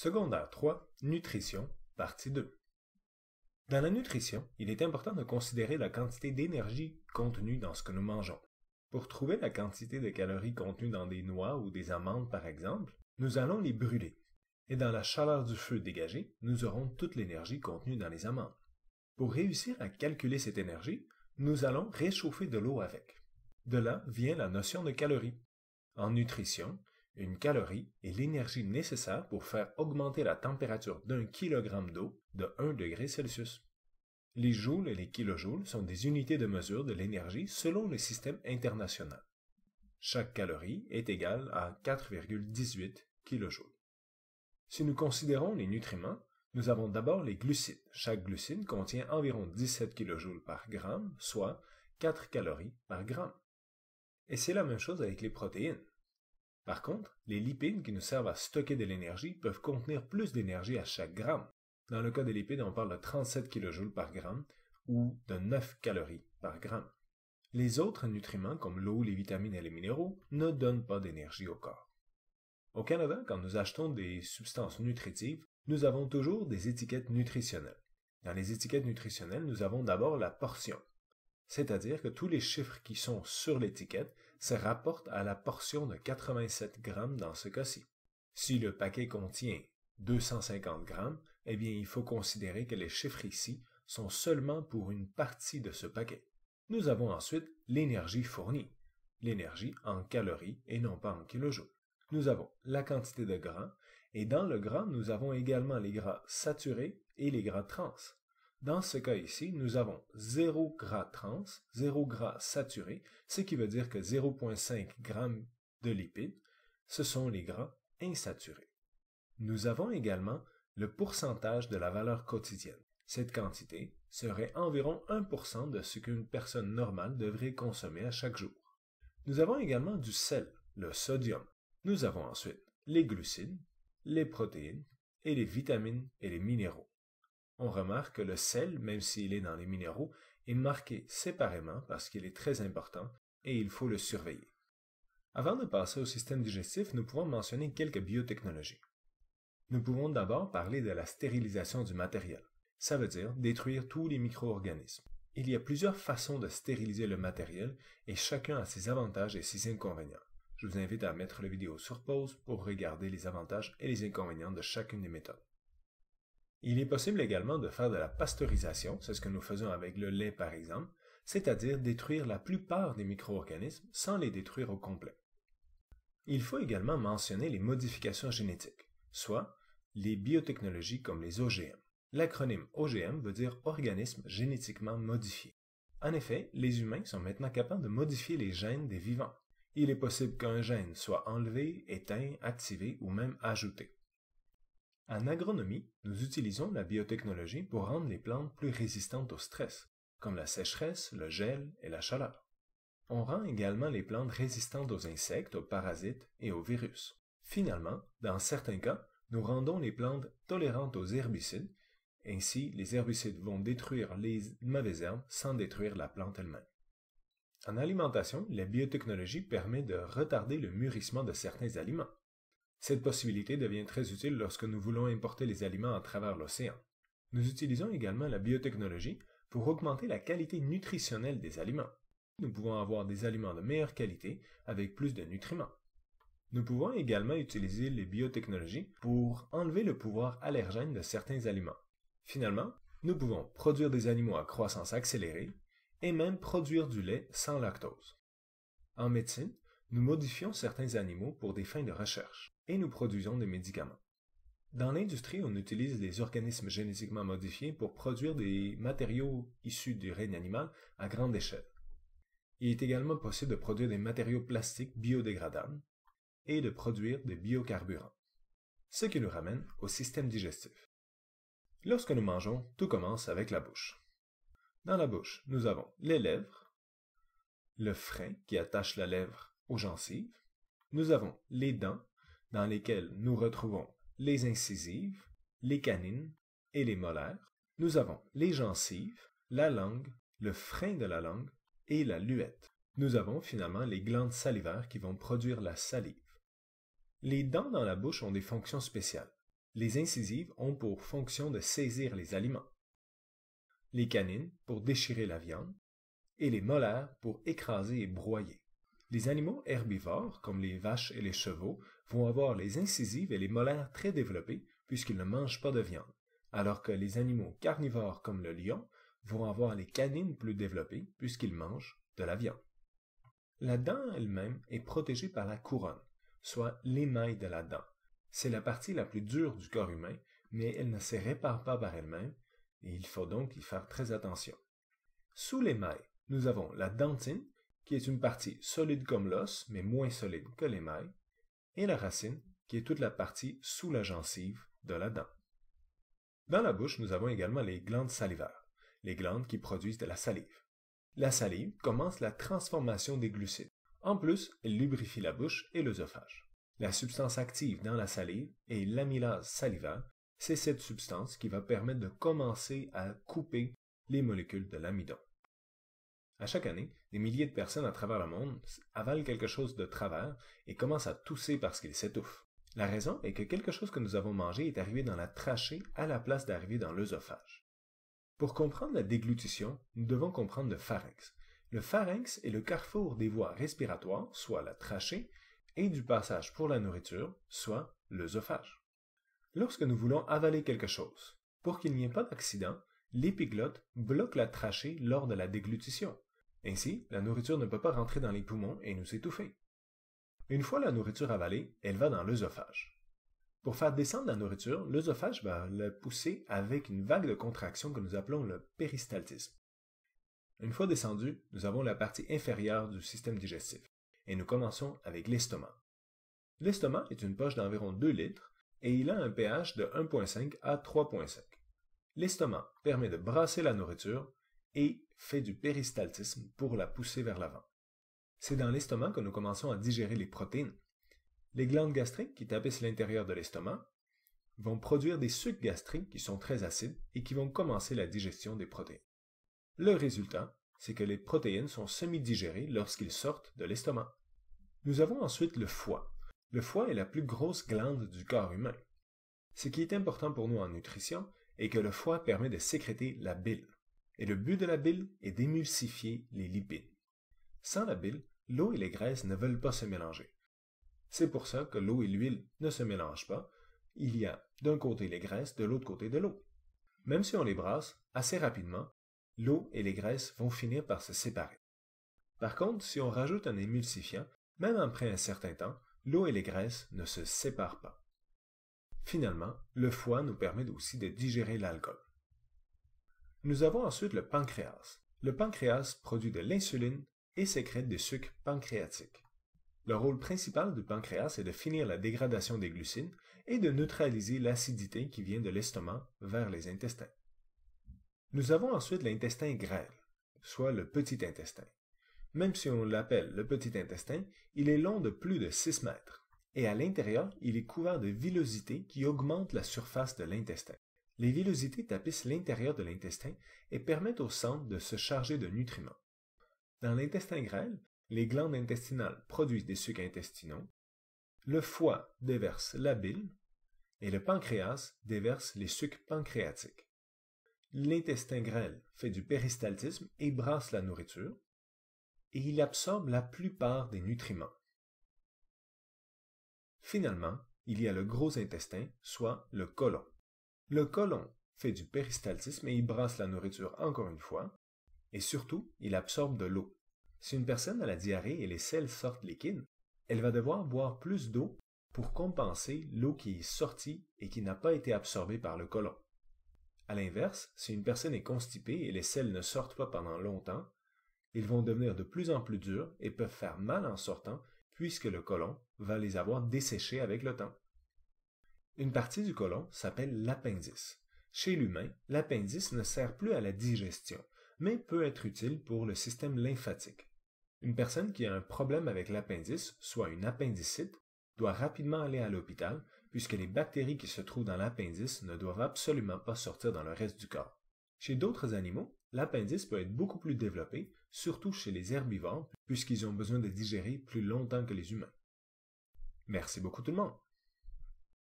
Secondaire 3, Nutrition, partie 2. Dans la nutrition, il est important de considérer la quantité d'énergie contenue dans ce que nous mangeons. Pour trouver la quantité de calories contenues dans des noix ou des amandes par exemple, nous allons les brûler. Et dans la chaleur du feu dégagée, nous aurons toute l'énergie contenue dans les amandes. Pour réussir à calculer cette énergie, nous allons réchauffer de l'eau avec. De là vient la notion de calories. En nutrition, une calorie est l'énergie nécessaire pour faire augmenter la température d'un kilogramme d'eau de 1 degré Celsius. Les joules et les kilojoules sont des unités de mesure de l'énergie selon le système international. Chaque calorie est égale à 4,18 kilojoules. Si nous considérons les nutriments, nous avons d'abord les glucides. Chaque glucide contient environ 17 kilojoules par gramme, soit 4 calories par gramme. Et c'est la même chose avec les protéines. Par contre, les lipides qui nous servent à stocker de l'énergie peuvent contenir plus d'énergie à chaque gramme. Dans le cas des lipides, on parle de 37 kJ par gramme ou de 9 calories par gramme. Les autres nutriments comme l'eau, les vitamines et les minéraux ne donnent pas d'énergie au corps. Au Canada, quand nous achetons des substances nutritives, nous avons toujours des étiquettes nutritionnelles. Dans les étiquettes nutritionnelles, nous avons d'abord la portion, c'est-à-dire que tous les chiffres qui sont sur l'étiquette se rapportent à la portion de 87 grammes dans ce cas-ci. Si le paquet contient 250 grammes, eh bien il faut considérer que les chiffres ici sont seulement pour une partie de ce paquet. Nous avons ensuite l'énergie fournie, l'énergie en calories et non pas en kilojoules. Nous avons la quantité de gras, et dans le gras, nous avons également les gras saturés et les gras trans. Dans ce cas ici, nous avons 0 gras trans, 0 gras saturé, ce qui veut dire que 0,5 g de lipides, ce sont les gras insaturés. Nous avons également le pourcentage de la valeur quotidienne. Cette quantité serait environ 1% de ce qu'une personne normale devrait consommer à chaque jour. Nous avons également du sel, le sodium. Nous avons ensuite les glucides, les protéines et les vitamines et les minéraux. On remarque que le sel, même s'il est dans les minéraux, est marqué séparément parce qu'il est très important et il faut le surveiller. Avant de passer au système digestif, nous pouvons mentionner quelques biotechnologies. Nous pouvons d'abord parler de la stérilisation du matériel. Ça veut dire détruire tous les micro-organismes. Il y a plusieurs façons de stériliser le matériel et chacun a ses avantages et ses inconvénients. Je vous invite à mettre la vidéo sur pause pour regarder les avantages et les inconvénients de chacune des méthodes. Il est possible également de faire de la pasteurisation, c'est ce que nous faisons avec le lait par exemple, c'est-à-dire détruire la plupart des micro-organismes sans les détruire au complet. Il faut également mentionner les modifications génétiques, soit les biotechnologies comme les OGM. L'acronyme OGM veut dire organisme génétiquement modifié. En effet, les humains sont maintenant capables de modifier les gènes des vivants. Il est possible qu'un gène soit enlevé, éteint, activé ou même ajouté. En agronomie, nous utilisons la biotechnologie pour rendre les plantes plus résistantes au stress, comme la sécheresse, le gel et la chaleur. On rend également les plantes résistantes aux insectes, aux parasites et aux virus. Finalement, dans certains cas, nous rendons les plantes tolérantes aux herbicides. Ainsi, les herbicides vont détruire les mauvaises herbes sans détruire la plante elle-même. En alimentation, la biotechnologie permet de retarder le mûrissement de certains aliments. Cette possibilité devient très utile lorsque nous voulons importer les aliments à travers l'océan. Nous utilisons également la biotechnologie pour augmenter la qualité nutritionnelle des aliments. Nous pouvons avoir des aliments de meilleure qualité avec plus de nutriments. Nous pouvons également utiliser les biotechnologies pour enlever le pouvoir allergène de certains aliments. Finalement, nous pouvons produire des animaux à croissance accélérée et même produire du lait sans lactose. En médecine, nous modifions certains animaux pour des fins de recherche et nous produisons des médicaments. Dans l'industrie, on utilise les organismes génétiquement modifiés pour produire des matériaux issus du règne animal à grande échelle. Il est également possible de produire des matériaux plastiques biodégradables et de produire des biocarburants. Ce qui nous ramène au système digestif. Lorsque nous mangeons, tout commence avec la bouche. Dans la bouche, nous avons les lèvres, le frein qui attache la lèvre aux gencives, nous avons les dents dans lesquelles nous retrouvons les incisives, les canines et les molaires, nous avons les gencives, la langue, le frein de la langue et la luette. Nous avons finalement les glandes salivaires qui vont produire la salive. Les dents dans la bouche ont des fonctions spéciales. Les incisives ont pour fonction de saisir les aliments, les canines pour déchirer la viande, et les molaires pour écraser et broyer. Les animaux herbivores, comme les vaches et les chevaux, vont avoir les incisives et les molaires très développés puisqu'ils ne mangent pas de viande, alors que les animaux carnivores comme le lion vont avoir les canines plus développées puisqu'ils mangent de la viande. La dent elle-même est protégée par la couronne, soit l'émail de la dent. C'est la partie la plus dure du corps humain, mais elle ne se répare pas par elle-même, et il faut donc y faire très attention. Sous l'émail, nous avons la dentine, qui est une partie solide comme l'os, mais moins solide que l'émail, et la racine, qui est toute la partie sous la gencive de la dent. Dans la bouche, nous avons également les glandes salivaires, les glandes qui produisent de la salive. La salive commence la transformation des glucides. En plus, elle lubrifie la bouche et l'œsophage. La substance active dans la salive est l'amylase salivaire. C'est cette substance qui va permettre de commencer à couper les molécules de l'amidon. À chaque année, des milliers de personnes à travers le monde avalent quelque chose de travers et commencent à tousser parce qu'ils s'étouffent. La raison est que quelque chose que nous avons mangé est arrivé dans la trachée à la place d'arriver dans l'œsophage. Pour comprendre la déglutition, nous devons comprendre le pharynx. Le pharynx est le carrefour des voies respiratoires, soit la trachée, et du passage pour la nourriture, soit l'œsophage. Lorsque nous voulons avaler quelque chose, pour qu'il n'y ait pas d'accident, l'épiglotte bloque la trachée lors de la déglutition. Ainsi, la nourriture ne peut pas rentrer dans les poumons et nous étouffer. Une fois la nourriture avalée, elle va dans l'œsophage. Pour faire descendre la nourriture, l'œsophage va la pousser avec une vague de contraction que nous appelons le péristaltisme. Une fois descendu, nous avons la partie inférieure du système digestif, et nous commençons avec l'estomac. L'estomac est une poche d'environ 2 litres et il a un pH de 1,5 à 3,5. L'estomac permet de brasser la nourriture et fait du péristaltisme pour la pousser vers l'avant. C'est dans l'estomac que nous commençons à digérer les protéines. Les glandes gastriques qui tapissent l'intérieur de l'estomac vont produire des sucs gastriques qui sont très acides et qui vont commencer la digestion des protéines. Le résultat, c'est que les protéines sont semi-digérées lorsqu'ils sortent de l'estomac. Nous avons ensuite le foie. Le foie est la plus grosse glande du corps humain. Ce qui est important pour nous en nutrition est que le foie permet de sécréter la bile. Et le but de la bile est d'émulsifier les lipides. Sans la bile, l'eau et les graisses ne veulent pas se mélanger. C'est pour ça que l'eau et l'huile ne se mélangent pas. Il y a d'un côté les graisses, de l'autre côté de l'eau. Même si on les brasse, assez rapidement, l'eau et les graisses vont finir par se séparer. Par contre, si on rajoute un émulsifiant, même après un certain temps, l'eau et les graisses ne se séparent pas. Finalement, le foie nous permet aussi de digérer l'alcool. Nous avons ensuite le pancréas. Le pancréas produit de l'insuline et sécrète des sucres pancréatiques. Le rôle principal du pancréas est de finir la dégradation des glucides et de neutraliser l'acidité qui vient de l'estomac vers les intestins. Nous avons ensuite l'intestin grêle, soit le petit intestin. Même si on l'appelle le petit intestin, il est long de plus de 6 mètres, et à l'intérieur, il est couvert de villosités qui augmentent la surface de l'intestin. Les villosités tapissent l'intérieur de l'intestin et permettent au sang de se charger de nutriments. Dans l'intestin grêle, les glandes intestinales produisent des sucs intestinaux, le foie déverse la bile et le pancréas déverse les sucs pancréatiques. L'intestin grêle fait du péristaltisme et brasse la nourriture, et il absorbe la plupart des nutriments. Finalement, il y a le gros intestin, soit le côlon. Le côlon fait du péristaltisme et il brasse la nourriture encore une fois, et surtout, il absorbe de l'eau. Si une personne a la diarrhée et les selles sortent liquides, elle va devoir boire plus d'eau pour compenser l'eau qui est sortie et qui n'a pas été absorbée par le côlon. À l'inverse, si une personne est constipée et les selles ne sortent pas pendant longtemps, ils vont devenir de plus en plus durs et peuvent faire mal en sortant puisque le côlon va les avoir desséchés avec le temps. Une partie du côlon s'appelle l'appendice. Chez l'humain, l'appendice ne sert plus à la digestion, mais peut être utile pour le système lymphatique. Une personne qui a un problème avec l'appendice, soit une appendicite, doit rapidement aller à l'hôpital puisque les bactéries qui se trouvent dans l'appendice ne doivent absolument pas sortir dans le reste du corps. Chez d'autres animaux, l'appendice peut être beaucoup plus développé, surtout chez les herbivores, puisqu'ils ont besoin de digérer plus longtemps que les humains. Merci beaucoup tout le monde!